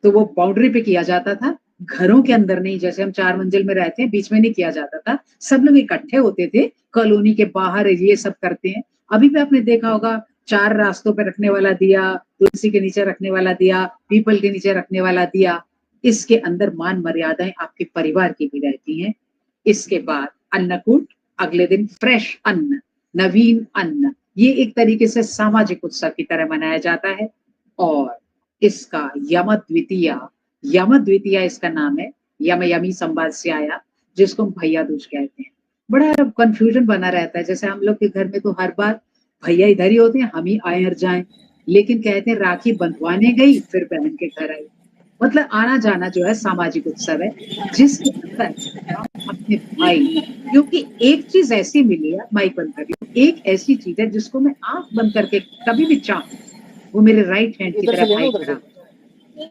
तो वो बाउंड्री पे किया जाता था, घरों के अंदर नहीं। जैसे हम 4 मंजिल में रहते हैं, बीच में नहीं किया जाता था। सब लोग इकट्ठे होते थे, कॉलोनी के बाहर ये सब करते हैं। अभी भी आपने देखा होगा, 4 रास्तों पे रखने वाला दिया, तुलसी के नीचे रखने वाला दिया, पीपल के नीचे रखने वाला दिया। इसके अंदर मान मर्यादाएं आपके परिवार की भी रहती हैं। इसके बाद अन्नकूट, अगले दिन फ्रेश अन्न, नवीन अन्न। ये एक तरीके से सामाजिक उत्सव की तरह मनाया जाता है। और इसका यम द्वितीया, यम द्वितीया इसका नाम है, यम यमी संवाद से आया, जिसको हम भैया दूज कहते हैं। बड़ा कंफ्यूजन बना रहता है। जैसे हम लोग के घर में तो हर बार भैया इधर ही होते हैं, हम ही आए और जाएं, लेकिन कहते हैं राखी बंधवाने गई फिर बहन के घर आई। मतलब आना जाना जो है सामाजिक उत्सव है, जिसके अंदर हम अपने भाई, क्योंकि एक चीज ऐसी मिली है, माइक बंद कर रही हूँ, एक ऐसी चीज है जिसको मैं आंख बंद करके कभी भी चाहूं, वो मेरे राइट हैंड की तरफ भाई खड़ा।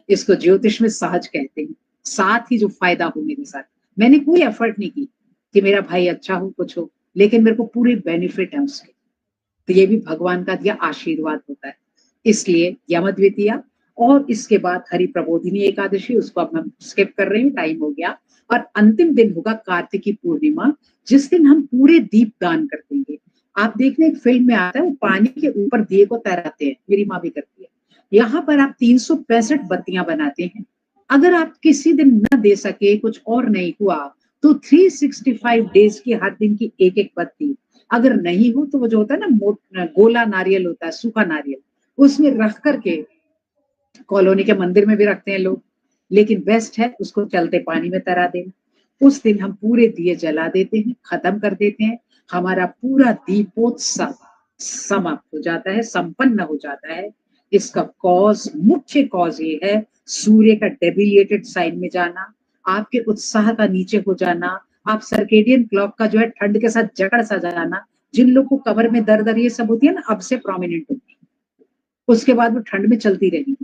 इसको ज्योतिष में सहज कहते हैं। साथ ही जो फायदा हो मेरे साथ, मैंने कोई एफर्ट नहीं की कि मेरा भाई अच्छा हो कुछ हो, लेकिन मेरे को पूरे बेनिफिट है उसके। तो ये भी भगवान का दिया आशीर्वाद होता है। इसलिए यम द्वितीया, और इसके बाद हरि प्रबोधिनी एकादशी, उसको अब मैं स्किप कर रही हूँ, टाइम हो गया। और अंतिम दिन होगा कार्तिकी पूर्णिमा, जिस दिन हम पूरे दीप दान कर देंगे। आप देखना एक फिल्म में आता है, वो पानी के ऊपर दिए को तैराते हैं, मेरी माँ भी करती है। यहाँ पर आप 365 बत्तियां बनाते हैं। अगर आप किसी दिन न दे सके, कुछ और नहीं हुआ, तो 365 डेज की हर दिन की एक एक बत्ती, अगर नहीं हो तो वो जो होता है ना, गोला नारियल होता है, सूखा नारियल, उसमें रख करके, कॉलोनी के मंदिर में भी रखते हैं लोग, लेकिन बेस्ट है उसको चलते पानी में तैरा देना। उस दिन हम पूरे दिए जला देते हैं, खत्म कर देते हैं। हमारा पूरा दीपोत्सव समाप्त हो जाता है, संपन्न हो जाता है। इसका कॉज, मुख्य कॉज ये है, सूर्य का डेबिलिएटेड साइन में जाना, आपके उत्साह का नीचे हो जाना, आप सर्केडियन क्लॉक का जो है ठंड के साथ जकड़ सा जाना। जिन लोग को कमर में दर्द ये सब होती है ना, अब से प्रोमिनेंट होती है। उसके बाद वो ठंड में चलती रहेगी,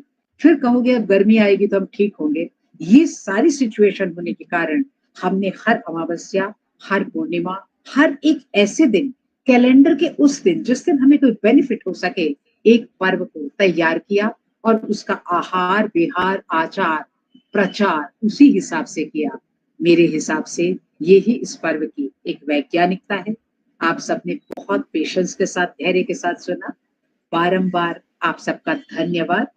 फिर कहोगे अब गर्मी आएगी तो हम ठीक होंगे। ये सारी सिचुएशन होने के कारण हमने हर अमावस्या, हर पूर्णिमा, हर एक ऐसे दिन, कैलेंडर के उस दिन जिस दिन हमें कोई बेनिफिट हो सके, एक पर्व को तैयार किया और उसका आहार विहार आचार प्रचार उसी हिसाब से किया। मेरे हिसाब से यही इस पर्व की एक वैज्ञानिकता है। आप सबने बहुत पेशेंस के साथ, धैर्य के साथ सुना। बारंबार आप सबका धन्यवाद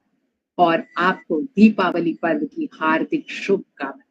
और आपको दीपावली पर्व की हार्दिक शुभकामनाएं।